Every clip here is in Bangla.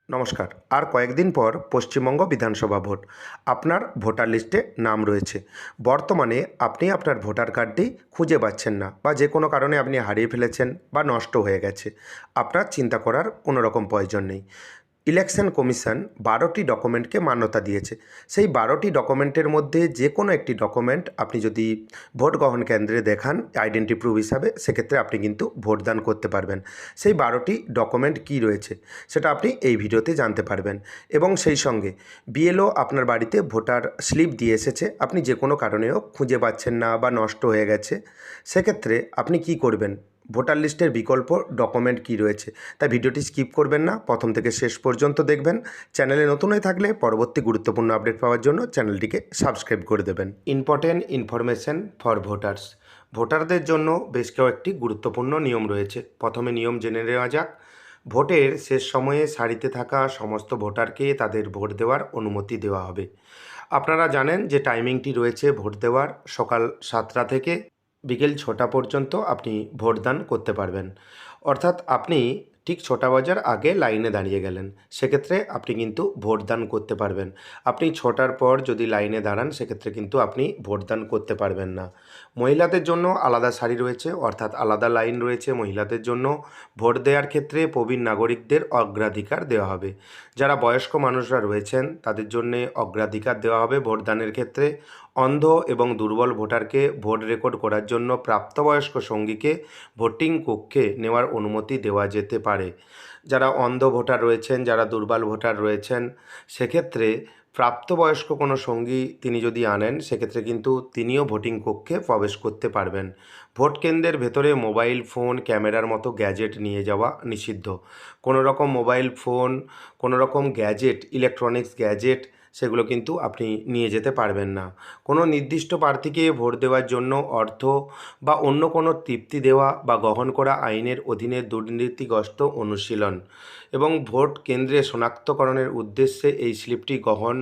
নমস্কার। আর কয়েকদিন পর পশ্চিমবঙ্গ বিধানসভা ভোট। আপনার ভোটার লিস্টে নাম রয়েছে। বর্তমানে আপনি আপনার ভোটার কার্ডটি খুঁজে পাচ্ছেন না বা যে কোনো কারণে আপনি হারিয়ে ফেলেছেন বা নষ্ট হয়ে গেছে। আপনার চিন্তা করার কোনো রকম প্রয়োজন নেই। ইলেকশন কমিশন ১২টি ডকুমেন্টকে মান্যতা দিয়েছে। সেই ১২টি ডকুমেন্টের মধ্যে যে কোনো একটি ডকুমেন্ট আপনি যদি ভোট গ্রহণ কেন্দ্রে দেখান আইডেন্টি প্রুফ হিসাবে, সেক্ষেত্রে আপনি কিন্তু ভোটদান করতে পারবেন। সেই ১২টি ডকুমেন্ট কী রয়েছে সেটা আপনি এই ভিডিওতে জানতে পারবেন। এবং সেই সঙ্গে বিএলও আপনার বাড়িতে ভোটার স্লিপ দিয়ে এসেছে, আপনি যে কোনো কারণেও খুঁজে পাচ্ছেন না বা নষ্ট হয়ে গেছে, সেক্ষেত্রে আপনি কি করবেন? ভোটার লিস্টের বিকল্প ডকুমেন্ট কী রয়েছে, তাই ভিডিওটি স্কিপ করবেন না, প্রথম থেকে শেষ পর্যন্ত দেখবেন। চ্যানেলে নতুন হয়ে থাকলে পরবর্তী গুরুত্বপূর্ণ আপডেট পাওয়ার জন্য চ্যানেলটিকে সাবস্ক্রাইব করে দেবেন। Important information for voters. ভোটারদের জন্য বেশ কয়েকটি গুরুত্বপূর্ণ নিয়ম রয়েছে। প্রথমে নিয়ম জেনে নেওয়া যাক। ভোটের শেষ সময়ে সারিতে থাকা সমস্ত ভোটারকে তাদের ভোট দেওয়ার অনুমতি দেওয়া হবে। আপনারা জানেন যে টাইমিংটি রয়েছে ভোট দেওয়ার, সকাল 7টা থেকে বিকেল 6টা পর্যন্ত আপনি ভোটদান করতে পারবেন। অর্থাৎ আপনি ঠিক 6টা বাজার আগে লাইনে দাঁড়িয়ে গেলেন, সেক্ষেত্রে আপনি কিন্তু ভোটদান করতে পারবেন। আপনি 6টার পর যদি লাইনে দাঁড়ান, সেক্ষেত্রে কিন্তু আপনি ভোটদান করতে পারবেন না। মহিলাদের জন্য আলাদা সারি রয়েছে, অর্থাৎ আলাদা লাইন রয়েছে মহিলাদের জন্য। ভোট দেওয়ার ক্ষেত্রে প্রবীণ নাগরিকদের অগ্রাধিকার দেওয়া হবে। যারা বয়স্ক মানুষরা রয়েছেন তাদের জন্যে অগ্রাধিকার দেওয়া হবে ভোটদানের ক্ষেত্রে। অন্ধ এবং দুর্বল ভোটারকে ভোট রেকর্ড করার জন্য প্রাপ্তবয়স্ক সঙ্গীকে ভোটিং কক্ষে নেওয়ার অনুমতি দেওয়া যেতে পারে। যারা অন্ধ ভোটার রয়েছেন, যারা দুর্বল ভোটার রয়েছেন, সেক্ষেত্রে প্রাপ্তবয়স্ক কোনো সঙ্গী তিনি যদি আনেন, সেক্ষেত্রে কিন্তু তিনিও ভোটিং কক্ষে প্রবেশ করতে পারবেন। ভোট কেন্দ্রের ভেতরে মোবাইল ফোন, ক্যামেরার মতো গ্যাজেট নিয়ে যাওয়া নিষিদ্ধ। কোনো রকম মোবাইল ফোন, কোনো রকম গ্যাজেট, ইলেকট্রনিক্স গ্যাজেট, সেগুলো কিন্তু আপনি নিয়ে যেতে পারবেন না। কোনো নির্দিষ্ট প্রার্থীকে ভোট দেওয়ার জন্য অর্থ বা অন্য কোনো তৃপ্তি দেওয়া বা গ্রহণ করা আইনের অধীনে দুর্নীতিগ্রস্ত অনুশীলন। এবং ভোট কেন্দ্রে শনাক্তকরণের উদ্দেশ্যে এই স্লিপটি গ্রহণ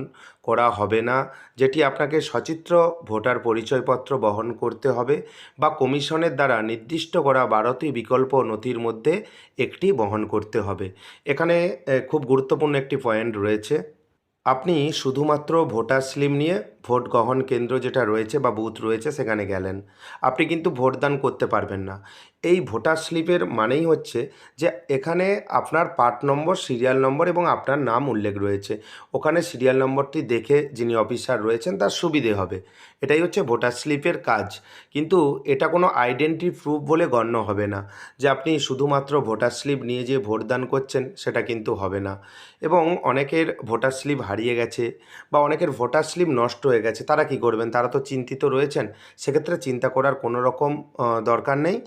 করা হবে না, যেটি আপনাকে সচিত্র ভোটার পরিচয়পত্র বহন করতে হবে বা কমিশনের দ্বারা নির্দিষ্ট করা 12টি বিকল্প নথির মধ্যে একটি বহন করতে হবে। এখানে খুব গুরুত্বপূর্ণ একটি পয়েন্ট রয়েছে। আপনি শুধুমাত্র ভোটার স্লিপ নিয়ে ভোট গ্রহণ কেন্দ্র যেটা রয়েছে বা বুথ রয়েছে সেখানে গেলেন, আপনি কিন্তু ভোটদান করতে পারবেন না। এই ভোটার স্লিপের মানেই হচ্ছে যে এখানে আপনার পার্ট নম্বর, সিরিয়াল নম্বর এবং আপনার নাম উল্লেখ রয়েছে। ওখানে সিরিয়াল নম্বরটি দেখে যিনি অফিসার রয়েছেন তার সুবিধে হবে। এটাই হচ্ছে ভোটার স্লিপের কাজ। কিন্তু এটা কোনো আইডেন্টি প্রুফ বলে গণ্য হবে না যে আপনি শুধুমাত্র ভোটার স্লিপ নিয়ে যে ভোটদান করছেন, সেটা কিন্তু হবে না। এবং অনেকের ভোটার স্লিপ হারিয়ে গেছে বা অনেকের ভোটার স্লিপ নষ্ট হয়ে গেছে, তারা কি করবেন? তারা তো চিন্তিত রয়েছেন। সেক্ষেত্রে চিন্তা করার কোনো রকম দরকার নেই।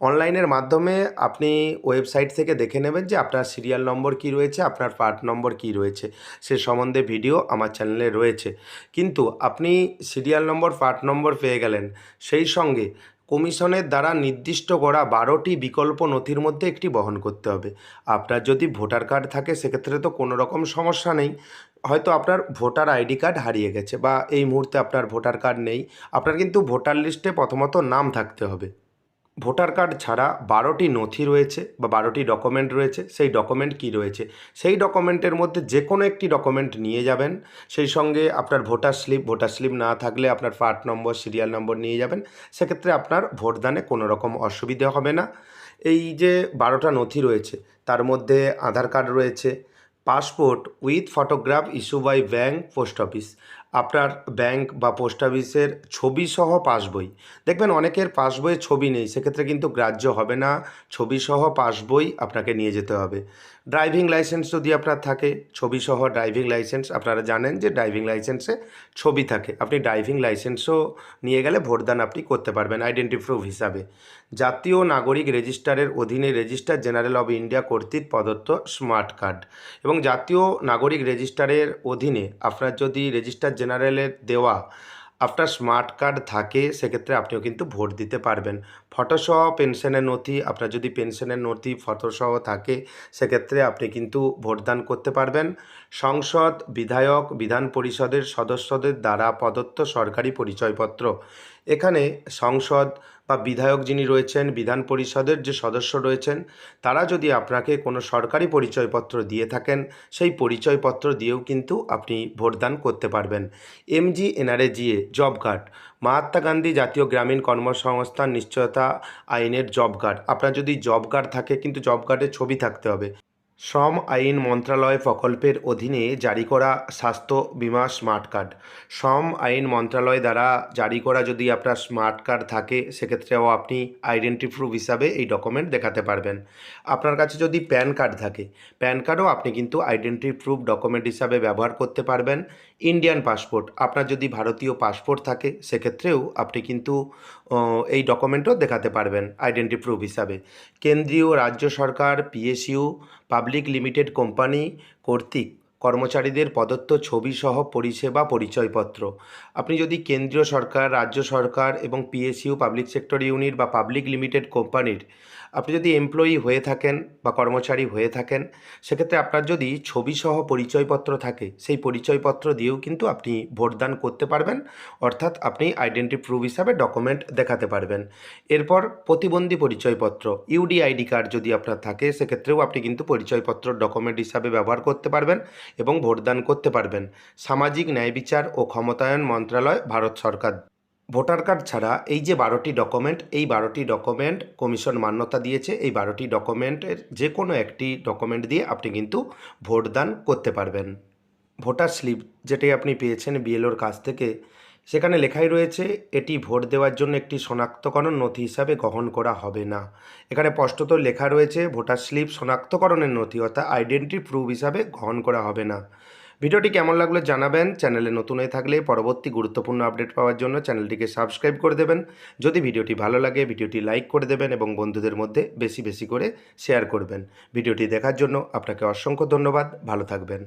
অনলাইনের মাধ্যমে আপনি ওয়েবসাইট থেকে দেখে নেবেন যে আপনার সিরিয়াল নম্বর কী রয়েছে, আপনার পার্ট নম্বর কী রয়েছে, সে সম্বন্ধে ভিডিও আমার চ্যানেলে রয়েছে। কিন্তু আপনি সিরিয়াল নম্বর, পার্ট নম্বর পেয়ে গেলেন, সেই সঙ্গে কমিশনের দ্বারা নির্দিষ্ট করা 12টি বিকল্প নথির মধ্যে একটি বহন করতে হবে। আপনার যদি ভোটার কার্ড থাকে সেক্ষেত্রে তো কোনো রকম সমস্যা নেই। হয়তো আপনার ভোটার আইডি কার্ড হারিয়ে গেছে বা এই মুহূর্তে আপনার ভোটার কার্ড নেই, আপনার কিন্তু ভোটার লিস্টে প্রথমত নাম থাকতে হবে। ভোটার কার্ড ছাড়া 12টি নথি রয়েছে বা 12টি ডকুমেন্ট রয়েছে। সেই ডকুমেন্ট কী রয়েছে, সেই ডকুমেন্টের মধ্যে যে কোনো একটি ডকুমেন্ট নিয়ে যাবেন। সেই সঙ্গে আপনার ভোটার স্লিপ না থাকলে আপনার পার্ট নম্বর, সিরিয়াল নম্বর নিয়ে যাবেন। সেক্ষেত্রে আপনার ভোটদানে কোনো রকম অসুবিধে হবে না। এই যে 12টা নথি রয়েছে, তার মধ্যে আধার কার্ড রয়েছে, passport with photograph issue by bank, post office. আপনার ব্যাঙ্ক বা পোস্ট অফিসের ছবিসহ পাসবই। দেখবেন অনেকের পাসবইয়ে ছবি নেই, সেক্ষেত্রে কিন্তু গ্রাহ্য হবে না। ছবিসহ পাসবই আপনাকে নিয়ে যেতে হবে। ড্রাইভিং লাইসেন্স যদি আপনার থাকে, ছবিসহ ড্রাইভিং লাইসেন্স, আপনারা জানেন যে ড্রাইভিং লাইসেন্সে ছবি থাকে, আপনি ড্রাইভিং লাইসেন্সও নিয়ে গেলে ভোটদান আপনি করতে পারবেন আইডেন্টি প্রুফ হিসাবে। জাতীয় নাগরিক রেজিস্টারের অধীনে রেজিস্টার জেনারেল অব ইন্ডিয়া কর্তৃক প্রদত্ত স্মার্ট কার্ড। এবং জাতীয় নাগরিক রেজিস্টারের অধীনে আপনার যদি রেজিস্টার জেনারেলের দেওয়া আপনার স্মার্ট কার্ড থাকে, সেক্ষেত্রে আপনিও কিন্তু ভোট দিতে পারবেন। ফটোসহ পেনশনের নথি, আপনার যদি পেনশনের নথি ফটোসহ থাকে সেক্ষেত্রে আপনি কিন্তু ভোটদান করতে পারবেন। সংসদ, বিধায়ক, বিধান পরিষদের সদস্যদের দ্বারা প্রদত্ত সরকারি পরিচয়পত্র। এখানে সংসদ বা বিধায়ক যিনি রয়েছেন, বিধান পরিষদের যে সদস্য রয়েছেন, তারা যদি আপনাকে কোনো সরকারি পরিচয়পত্র দিয়ে থাকেন, সেই পরিচয়পত্র দিয়েও কিন্তু আপনি ভোটদান করতে পারবেন। MGNREGA job card, Mahatma Gandhi জাতীয় গ্রামীণ কর্মসংস্থান নিশ্চয়তা আইনের জব কার্ড। আপনার যদি জব কার্ড থাকে, কিন্তু জব কার্ডের ছবি থাকতে হবে। শ্রম আইন মন্ত্রণালয় প্রকল্পের অধীনে জারি করা স্বাস্থ্য বীমা স্মার্ট কার্ড। শ্রম আইন মন্ত্রণালয় দ্বারা জারি করা যদি আপনার স্মার্ট কার্ড থাকে, সেক্ষেত্রেও আপনি আইডেন্টি প্রুফ হিসাবে এই ডকুমেন্ট দেখাতে পারবেন। আপনার কাছে যদি প্যান কার্ড থাকে, প্যান কার্ডও আপনি কিন্তু আইডেন্টি প্রুফ ডকুমেন্ট হিসাবে ব্যবহার করতে পারবেন। ইন্ডিয়ান পাসপোর্ট, আপনার যদি ভারতীয় পাসপোর্ট থাকে সেক্ষেত্রেও আপনি কিন্তু এই ডকুমেন্টও দেখাতে পারবেন আইডেন্টি প্রুফ হিসাবে। কেন্দ্রীয় রাজ্য সরকার, PSU, পাবলিক লিমিটেড কোম্পানি কর্তৃক কর্মচারীদের প্রদত্ত ছবিসহ পরিষেবা পরিচয়পত্র। আপনি যদি কেন্দ্রীয় সরকার, রাজ্য সরকার এবং PSU, পাবলিক সেক্টর ইউনিট বা পাবলিক লিমিটেড কোম্পানির আপনি যদি এমপ্লয়ি হয়ে থাকেন বা কর্মচারী হয়ে থাকেন, সেক্ষেত্রে আপনার যদি ছবিসহ পরিচয়পত্র থাকে, সেই পরিচয়পত্র দিয়েও কিন্তু আপনি ভোটদান করতে পারবেন, অর্থাৎ আপনি আইডেন্টি প্রুফ হিসাবে ডকুমেন্ট দেখাতে পারবেন। এরপর প্রতিবন্ধী পরিচয়পত্র, UDID কার্ড যদি আপনার থাকে, সেক্ষেত্রেও আপনি কিন্তু পরিচয়পত্র ডকুমেন্ট হিসাবে ব্যবহার করতে পারবেন এবং ভোটদান করতে পারবেন। সামাজিক ন্যায় বিচার ও ক্ষমতায়ন মন্ত্রণালয়, ভারত সরকার। ভোটার কার্ড ছাড়া এই যে 12টি ডকুমেন্ট, এই 12টি ডকুমেন্ট কমিশন মান্যতা দিয়েছে। এই 12টি ডকুমেন্টের যে কোনো একটি ডকুমেন্ট দিয়ে আপনি কিন্তু ভোটদান করতে পারবেন। ভোটার স্লিপ যেটি আপনি পেয়েছেন BLOর কাছ থেকে, সেখানে লেখাই রয়েছে এটি ভোট দেওয়ার জন্য একটি শনাক্তকরণ নথি হিসাবে গ্রহণ করা হবে না। এখানে স্পষ্টত লেখা রয়েছে ভোটার স্লিপ শনাক্তকরণের নথি অর্থাৎ আইডেন্টি প্রুফ হিসাবে গ্রহণ করা হবে না। ভিডিওটি কেমন লাগলো জানাবেন। চ্যানেলে নতুন হয়ে থাকলে পরবর্তী গুরুত্বপূর্ণ আপডেট পাওয়ার জন্য চ্যানেলটিকে সাবস্ক্রাইব করে দেবেন। যদি ভিডিওটি ভালো লাগে ভিডিওটি লাইক করে দেবেন এবং বন্ধুদের মধ্যে বেশি বেশি করে শেয়ার করবেন। ভিডিওটি দেখার জন্য আপনাকে অসংখ্য ধন্যবাদ। ভালো থাকবেন।